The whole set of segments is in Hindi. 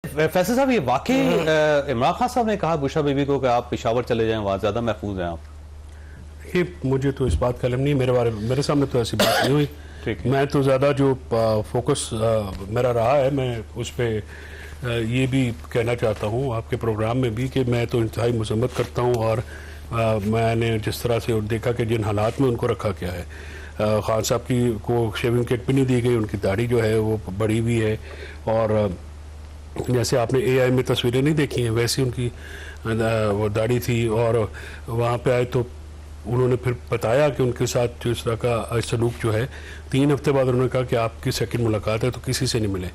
फैसल साहब, ये वाकई इमरान खान साहब ने कहा बुशरा बीबी को कि आप पेशावर चले जाएं, वहां ज्यादा महफूज हैं आप? ये मुझे तो इस बात का इल्म नहीं, मेरे सामने तो ऐसी बात नहीं हुई। मैं तो ज़्यादा जो फोकस मेरा रहा है, मैं उस पर ये भी कहना चाहता हूँ आपके प्रोग्राम में भी कि मैं तो इंतहाई मजम्मत करता हूँ। और मैंने जिस तरह से देखा कि जिन हालात में उनको रखा गया है, खान साहब की को शेविंग किट भी नहीं दी गई, उनकी दाढ़ी जो है वो बड़ी भी है, और जैसे आपने AI में तस्वीरें नहीं देखी हैं वैसी उनकी वो दाढ़ी थी। और वहाँ पे आए तो उन्होंने फिर बताया कि उनके साथ जो इस तरह का सलूक जो है, 3 हफ्ते बाद उन्होंने कहा कि आपकी सेकंड मुलाकात है तो किसी से नहीं मिले।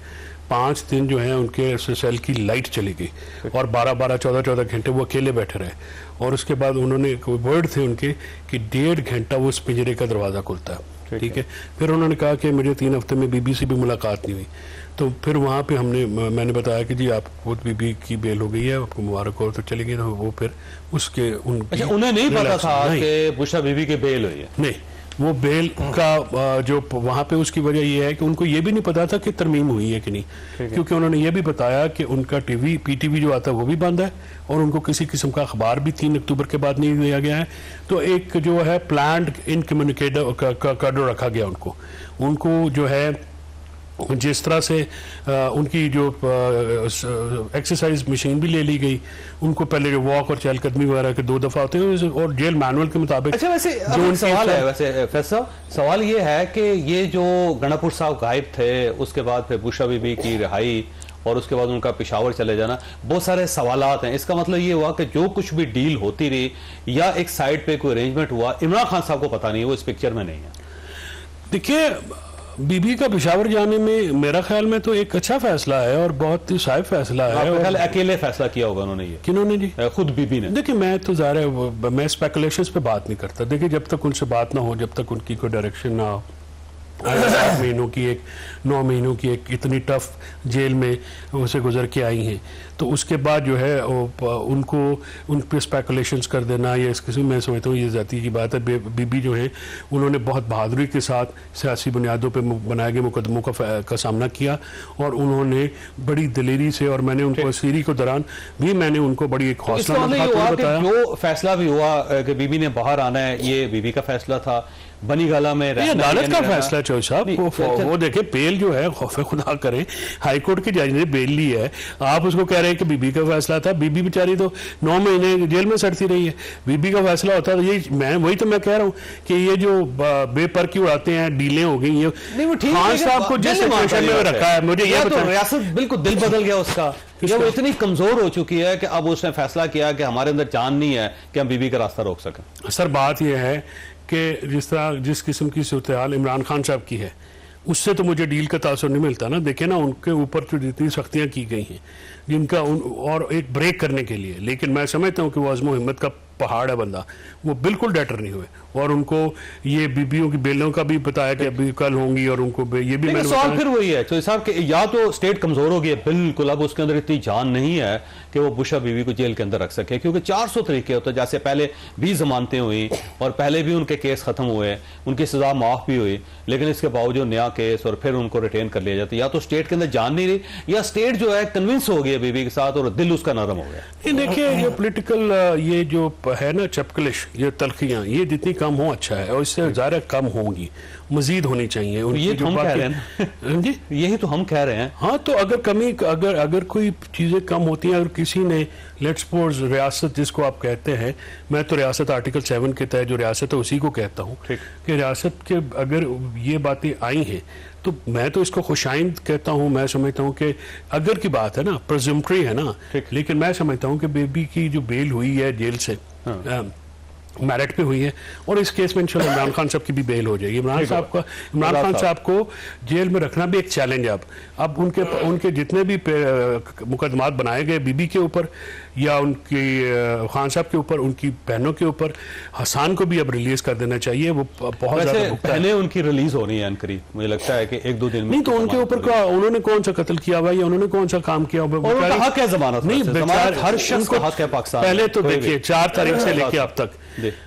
5 दिन जो है उनके सेल की लाइट चली गई और 12-12, 14-14 घंटे वो अकेले बैठे रहे। और उसके बाद उन्होंने वर्ड थे उनके कि 1.5 घंटा वो उस पिंजरे का दरवाज़ा खुलता है, ठीक है। फिर उन्होंने कहा कि मुझे 3 हफ्ते में बीबी से भी मुलाकात नहीं हुई। तो फिर वहाँ पे मैंने बताया कि जी आपको बीबी की बेल हो गई है, आपको मुबारक हो, तो चली गई। तो वो फिर उसके अच्छा, उन्हें नहीं पता था कि बुशरा बीबी की बेल हुई है? नहीं, वो बेल का जो वहाँ पे उसकी वजह ये है कि उनको ये भी नहीं पता था कि तरमीम हुई है कि नहीं, क्योंकि उन्होंने ये भी बताया कि उनका PTV जो आता है वो भी बंद है और उनको किसी किस्म का अखबार भी 3 अक्टूबर के बाद नहीं दिया गया है। तो एक जो है प्लान्ड इनकम्युनिकेटर का रखा गया उनको जो है जिस तरह से उनकी जो एक्सरसाइज मशीन भी ले ली गई, उनको पहले जो वॉक और चहलकदमी वगैरह के 2 दफा होते हैं और जेल मैनुअल के मुताबिक। अच्छा, वैसे जो सवाल है, वैसे फैसल सवाल ये है कि ये जो गणापुर साहब गायब थे, उसके बाद फिर बुशरा बीबी की रिहाई और उसके बाद उनका पेशावर चले जाना, बहुत सारे सवालात हैं। इसका मतलब ये हुआ कि जो कुछ भी डील होती रही या एक साइड पे कोई अरेंजमेंट हुआ, इमरान खान साहब को पता नहीं, वो इस पिक्चर में नहीं है। देखिए, बीबी का पेशावर जाने में मेरा ख्याल में तो एक अच्छा फैसला है और बहुत ही साहिब फैसला है। और अकेले फैसला किया होगा उन्होंने? ये किन्होंने जी? खुद बीबी ने। देखिए, मैं तो ज़ाहिर है मैं स्पेकुलेशंस पे बात नहीं करता। देखिए, जब तक उनसे बात ना हो, जब तक उनकी कोई डायरेक्शन ना हो, 8 महीनों की 9 महीनों की एक इतनी टफ जेल में उसे गुजर के आई हैं, तो उसके बाद जो है उनको उन पर स्पेकुलेशंस कर देना या इस किस्म, मैं समझता हूँ ये जाती की बात है। बीबी जो है उन्होंने बहुत बहादुरी के साथ सियासी बुनियादों पे बनाए गए मुकदमों का सामना किया और उन्होंने बड़ी दिलेरी से, और मैंने उनको सीरी के दौरान भी मैंने उनको बड़ी एक हौसला बताया। जो फैसला भी हुआ कि बीबी ने बाहर आना है, ये बीबी का फैसला था। बनी गाला में अदालत का फैसला चौधरी साहब, वो देखे बेल जो है खौफे खुदा करे, हाईकोर्ट के जज ने बेल ली है, आप उसको कह रहे हैं कि बीबी का फैसला था। बीबी बेचारी तो 9 महीने जेल में सड़ती रही है। बीबी का फैसला होता है तो मैं कह रहा हूँ कि ये जो बेपर की उड़ाते हैं, डीलें हो गई, खान साहब को जिस सिचुएशन में रखा है, मुझे ये तो रियासत बिल्कुल दिल बदल गया उसका। वो इतनी कमजोर हो चुकी है कि अब उसने फैसला किया कि हमारे अंदर जान नहीं है कि हम बीबी का रास्ता रोक सकें। सर, बात यह है कि जिस किस्म की सूरत-ए-हाल इमरान खान साहब की है, उससे तो मुझे डील का तासुर नहीं मिलता ना। देखे ना, उनके ऊपर जो जितनी सख्तियां की गई हैं जिनका और एक ब्रेक करने के लिए, लेकिन मैं समझता हूं कि वो अज़्म हिम्मत का पहाड़ है बंदा, वो बिल्कुल डेटर नहीं हुए। और उनको ये बीबियों की बेलों का भी बताया कि अभी कल होंगी, और उनको ये भी मैंने सवाल फिर वही है तो साहब कि या तो स्टेट कमजोर हो गई है बिल्कुल, अब उसके अंदर इतनी जान नहीं है कि वो बुशरा बीबी को जेल के अंदर रख सके, क्योंकि 400 तरीके होते हैं। जैसे पहले 20 जमानतें हुई और पहले भी उनके केस खत्म हुए, उनकी सजा माफ भी हुई, लेकिन इसके बावजूद नया केस और फिर उनको रिटेन कर लिया जाता है। या तो स्टेट के अंदर जान नहीं रही या स्टेट जो है कन्विंस हो गई है बीबी के साथ और दिल उसका नरम हो गया। देखिए, ये पोलिटिकल ये जो है ना चपकलिश, ये तलखियां, ये जितनी कम हो अच्छा है, और इससे ज़्यादा कम होंगी, मजीद होनी चाहिए। तो ये तो हम कह रहे हैं जी, यही तो हम कह रहे हैं। हाँ, तो अगर कमी अगर कोई चीज़ें कम होती हैं, अगर किसी ने लेट्स सपोज रियासत जिसको आप कहते हैं, मैं तो रियासत आर्टिकल 7 के तहत जो रियासत है उसी को कहता हूँ कि रियासत के अगर ये बातें आई हैं तो मैं तो इसको खुशाइंद कहता हूँ। मैं समझता हूँ कि अगर की बात है ना, प्रेज़म्पटरी है ना, लेकिन मैं समझता हूँ कि बेबी की जो बेल हुई है जेल से मेरिट पे हुई है, और इस केस में इंशाल्लाह इमरान खान साहब की भी बेल हो जाएगी। इमरान खान साहब को जेल में रखना भी एक चैलेंज है। अब उनके जितने भी मुकदमात बनाए गए बीबी के ऊपर या उनकी खान साहब के ऊपर, उनकी बहनों के ऊपर, हसन को भी अब रिलीज कर देना चाहिए। वो बहुत ज्यादा पहले उनकी रिलीज होनी है करीब, मुझे लगता है कि 1-2 दिन में। नहीं तो उनके ऊपर उन्होंने कौन सा कत्ल किया हुआ या उन्होंने कौन सा काम किया हुआ, हक है जमानत नहीं, हर शख्स का हक है पाकिस्तान। पहले तो देखिए 4 तारीख से लेके अब तक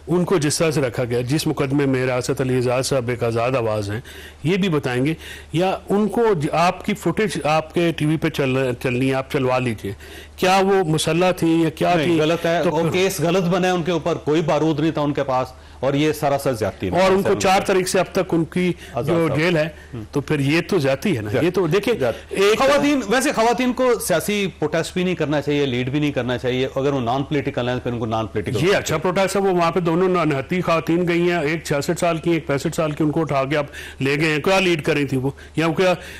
उनको जिस तरह से रखा गया, जिस मुकदमे में रासत अली आज़ाद साहब एक आज़ाद आवाज़ हैं, ये भी बताएंगे, या उनको आपकी फुटेज आपके टीवी पे चलनी है, आप चलवा लीजिए, क्या वो मुसल्ला थी या क्या थी? गलत है, तो वो केस गलत बने उनके ऊपर, कोई बारूद नहीं था उनके पास, और ये सरासर ज्यादती और उनको 4 तारीख से अब तक उनकी जो जेल है, तो फिर ये तो ज्यादती है ना। ये तो देखिए, एक वैसे खवातीन को सियासी प्रोटेस्ट भी नहीं करना चाहिए, लीड भी नहीं करना चाहिए, अगर वो नॉन पॉलिटिकल है फिर उनको नॉन पॉलिटिकल। ये अच्छा प्रोटेस्ट है, वो वहां पे दोनों 29 खवातीन गई हैं, एक 66 साल की, एक 65 साल की, उनको उठा के आप ले गए हैं, क्या लीड कर रही थी वो, या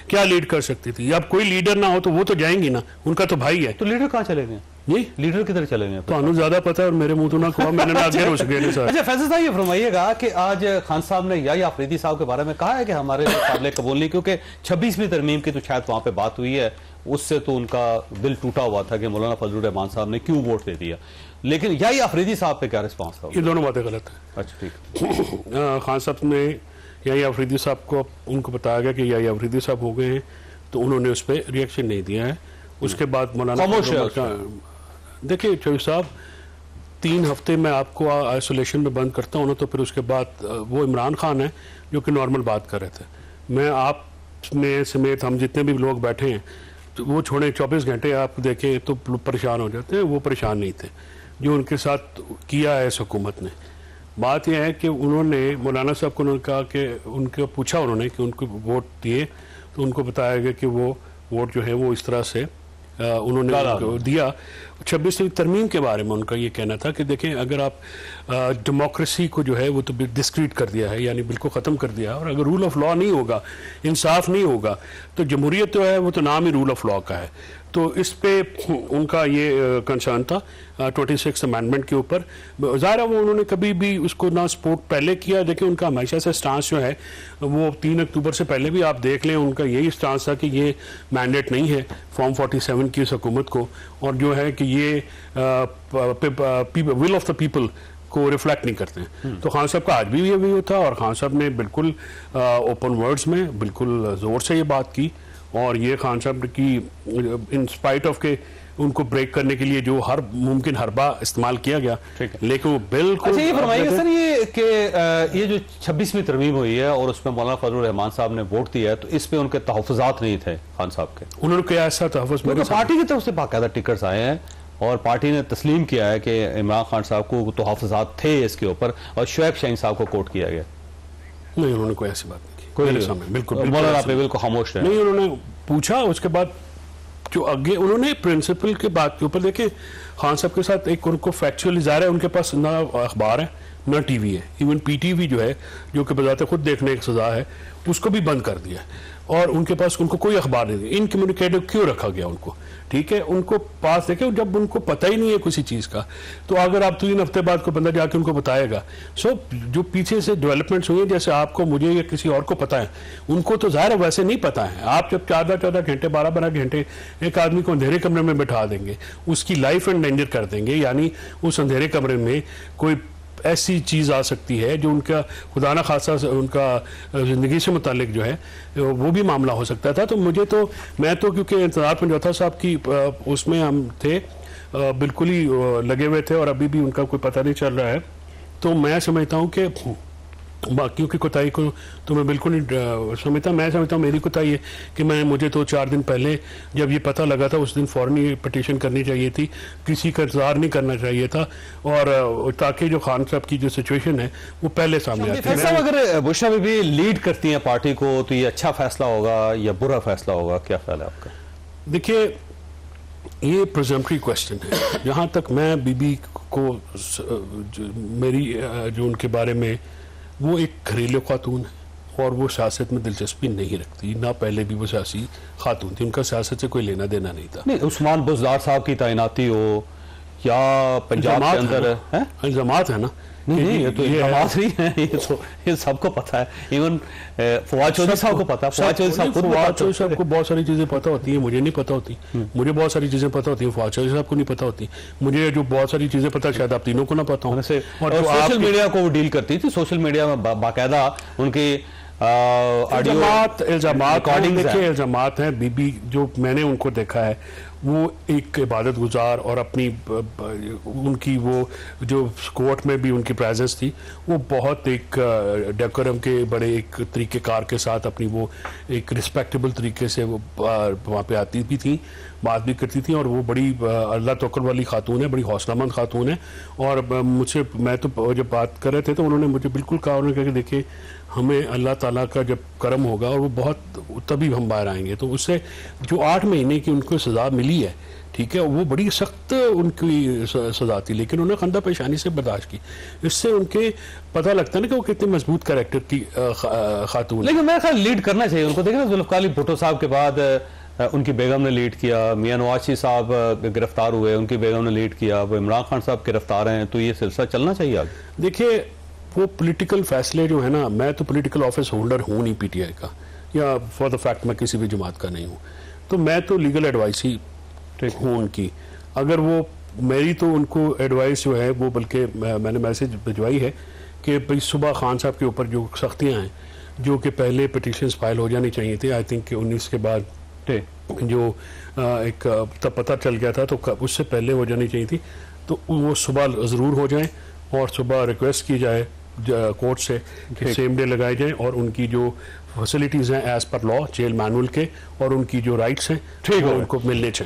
क्या लीड कर सकती थी? अब कोई लीडर ना हो तो वो तो जाएंगी ना, उनका तो भाई है। तो लीडर कहाँ चले गए? जी, लीडर किधर चले गए? तो ज्यादा पता है और मेरे मुंह तो ना कहा, मैंने ना आगे रुस गए सर। अच्छा फैसल साहब, ये फरमाइएगा कि आज खान साहब ने या अफरीदी साहब के बारे में कहा है कि हमारे काबिल कबूल नहीं, क्योंकि 26वीं तरमीम की तो शायद वहां पे बात हुई है, उससे तो उनका दिल टूटा हुआ था कि मौलाना फजलुर रहमान साहब ने क्यों वोट दे दिया, लेकिन या अफरीदी साहब पे क्या रिस्पॉन्स था? ये दोनों बातें गलत है। अच्छा ठीक। खान साहब ने या अफरीदी साहब को, उनको बताया गया कि या अफरीदी साहब हो गए हैं, तो उन्होंने उस पर रिएक्शन नहीं दिया है। उसके बाद मौलाना, देखिए चौधरी साहब, 3 हफ्ते में आपको आइसोलेशन में बंद करता हूँ ना, तो फिर उसके बाद वो इमरान खान है जो कि नॉर्मल बात कर रहे थे, मैं आप में समेत हम जितने भी लोग बैठे हैं, तो वो छोड़े 24 घंटे आप देखें तो परेशान हो जाते हैं, वो परेशान नहीं थे। जो उनके साथ किया है इस हुकूमत ने, बात यह है कि उन्होंने मौलाना साहब को उन्होंने कहा कि उनको पूछा उन्होंने कि उनको वोट दिए, तो उनको बताया गया कि वो वोट जो है वो इस तरह से उन्होंने दिया। 26वीं तरमीम के बारे में उनका ये कहना था कि देखें, अगर आप डेमोक्रेसी को जो है वो तो डिस्क्रीट कर दिया है, यानी बिल्कुल ख़त्म कर दिया है, और अगर रूल ऑफ लॉ नहीं होगा, इंसाफ नहीं होगा, तो जमहूरियत जो है वो तो नाम ही रूल ऑफ लॉ का है। तो इस पे उनका ये कंसर्न था 26 अमेंडमेंट के ऊपर। ज़ाहिर है वो उन्होंने कभी भी उसको ना सपोर्ट पहले किया, देखिए उनका हमेशा से स्टांस जो है वो 3 अक्टूबर से पहले भी आप देख लें, उनका यही स्टांस था कि ये मैंडेट नहीं है फॉर्म 47 की इस हुकूमत को, और जो है कि ये विल ऑफ द पीपल को रिफ्लेक्ट नहीं करते हैं। तो खान साहब का आज भी ये व्यू था, और खान साहब ने बिल्कुल ओपन वर्ड्स में बिल्कुल ज़ोर से ये बात की, और ये खान साहब की इन स्पाइट ऑफ के उनको ब्रेक करने के लिए जो हर मुमकिन हरबा इस्तेमाल किया गया, लेकिन वो बिल्कुल। अच्छा ये फरमाइएगा सर, ये कि ये जो 26वीं तरमीम हुई है और उसमें मौलाना फजलुर रहमान साहब ने वोट दिया है, तो इस पे उनके तहफ़्फ़ुज़ात नहीं थे खान साहब के? उन्होंने क्या ऐसा तहफ़्फ़ुज़, तो पार्टी की तरफ से बाकायदा टिकट्स आए हैं और पार्टी ने तस्लीम किया है कि इमरान खान साहब को तहफ़्फ़ुज़ात थे इसके ऊपर, और शुएब शाहीन साहब को कोट किया गया। नहीं, उन्होंने कोई ऐसी बात नहीं की, कोई बिल्कुल मौलाना पे बिल्कुल खामोश है। नहीं, उन्होंने पूछा, उसके बाद जो आगे उन्होंने प्रिंसिपल के बात के ऊपर, देखिए खान साहब के साथ एक उनको फैक्चुअली ज़ाहिर है, उनके पास ना अखबार है ना टीवी है, इवन पीटीवी जो है जो कि बजाते खुद देखने की सज़ा है, उसको भी बंद कर दिया, और उनके पास उनको कोई अखबार नहीं, इनकम्युनिकेटिव क्यों रखा गया उनको? ठीक है, उनको पास देखे, जब उनको पता ही नहीं है किसी चीज़ का, तो अगर आप 3 हफ्ते बाद कोई बंदा जाके उनको बताएगा, जो पीछे से डेवलपमेंट्स हुई हैं, जैसे आपको, मुझे या किसी और को पता है, उनको तो ज़ाहिर वैसे नहीं पता है। आप जब 14-14 घंटे 12-12 घंटे एक आदमी को अंधेरे कमरे में बैठा देंगे, उसकी लाइफ एंडेंजर कर देंगे, यानी उस अंधेरे कमरे में कोई ऐसी चीज़ आ सकती है जो उनका खुदा न खासा उनका ज़िंदगी से मुतालिक जो है वो भी मामला हो सकता था। तो मैं तो क्योंकि इंतज़ार पंजौथा साहब की उसमें हम थे, बिल्कुल ही लगे हुए थे, और अभी भी उनका कोई पता नहीं चल रहा है, तो मैं समझता हूँ कि बाकियों की कोताही को तो मैं बिल्कुल नहीं समझता। मैं समझता हूँ मेरी कोताही है कि मुझे तो 4 दिन पहले जब ये पता लगा था, उस दिन फ़ौरन ये पिटीशन करनी चाहिए थी, किसी का इंतजार नहीं करना चाहिए था, और ताकि जो खान साहब की जो सिचुएशन है वो पहले सामने आती है। अगर बुशरा बीबी लीड करती हैं पार्टी को, तो ये अच्छा फैसला होगा या बुरा फैसला होगा, क्या ख्याल है आपका? देखिए, ये प्रिजम्पटरी क्वेश्चन है। जहाँ तक मैं बीबी को मेरी जो उनके बारे में, वो एक घरेलू खातून है और वो सियासत में दिलचस्पी नहीं रखती, ना पहले भी वो सियासी खातून थी, उनका सियासत से कोई लेना देना नहीं था। नहीं, उस्मान बुज़दार साहब की तैनाती हो या पंजाब के अंदर इल्ज़ामात है ना, नहीं ये तो इल्ज़ामात नहीं है, ये सबको पता है, इवन फवाद चौधरी साहब को पता है, फवाद चौधरी साहब को बहुत सारी चीज़ें पता होती हैं, मुझे नहीं पता होती, मुझे बहुत सारी चीज़ें पता होती हैं, फवाद चौधरी साहब को नहीं पता होती, मुझे जो बहुत सारी चीज़ें पता शायद आप तीनों को ना पता हो। और सोशल मीडिया को वो डील करती थी, सोशल मीडिया में बाकायदा उनकी इल्ज़ामात देखिए, इल्ज़ामात हैं। बीबी जो मैंने उनको देखा है, वो एक इबादत गुजार और अपनी उनकी वो जो कोर्ट में भी उनकी प्रेजेंस थी वो बहुत एक डेकोरम के बड़े एक तरीक़ेकार के साथ अपनी वो एक रिस्पेक्टेबल तरीके से वो वहाँ पे आती भी थी, बात भी करती थी, और वो बड़ी अल्लाह तवक्कुल वाली खातून है, बड़ी हौसलामंद खातून है। और मुझसे मैं तो जब बात कर रहे थे तो उन्होंने मुझे बिल्कुल कहा, उन्होंने कहा कि देखिए हमें अल्लाह ताला का जब करम होगा और वो बहुत तभी हम बाहर आएंगे। तो उससे जो 8 महीने की उनको सज़ा मिली है, ठीक है, वो बड़ी सख्त उनकी सज़ा थी, लेकिन उन्होंने खंदा पेशानी से बर्दाश्त की। इससे उनके पता लगता है ना कि वो कितने मजबूत कैरेक्टर की खातून। लेकिन मेरा ख्याल लीड करना चाहिए उनको। देखिए ना, जुल्फ़िकार भुट्टो साहब के बाद उनकी बेगम ने लीड किया, मियां नवाज शरीफ साहब गिरफ्तार हुए, उनकी बेगम ने लीड किया, वो इमरान खान साहब गिरफ्तार हैं, तो ये सिलसिला चलना चाहिए आगे। देखिए वो पॉलिटिकल फैसले जो है ना, मैं तो पॉलिटिकल ऑफिस होल्डर हूँ नहीं पीटीआई का, या फॉर द फैक्ट मैं किसी भी जमात का नहीं हूँ, तो मैं तो लीगल एडवाइस ही हूँ उनकी। अगर वो मेरी तो उनको एडवाइस जो है वो, बल्कि मैंने मैसेज भिजवाई है कि भाई सुबह खान साहब के ऊपर जो सख्तियाँ हैं, जो कि पहले पिटिशंस फाइल हो जानी चाहिए थी, आई थिंक कि 19 के बाद जो एक तब पता चल गया था, तो उससे पहले हो जानी चाहिए थी, तो वो सुबह ज़रूर हो जाए, और सुबह रिक्वेस्ट की जाए कोर्ट से कि सेम डे लगाए जाए, और उनकी जो फैसिलिटीज़ हैं as per law jail manual के, और उनकी जो राइट्स हैं ठीक है उनको मिलने चाहिए।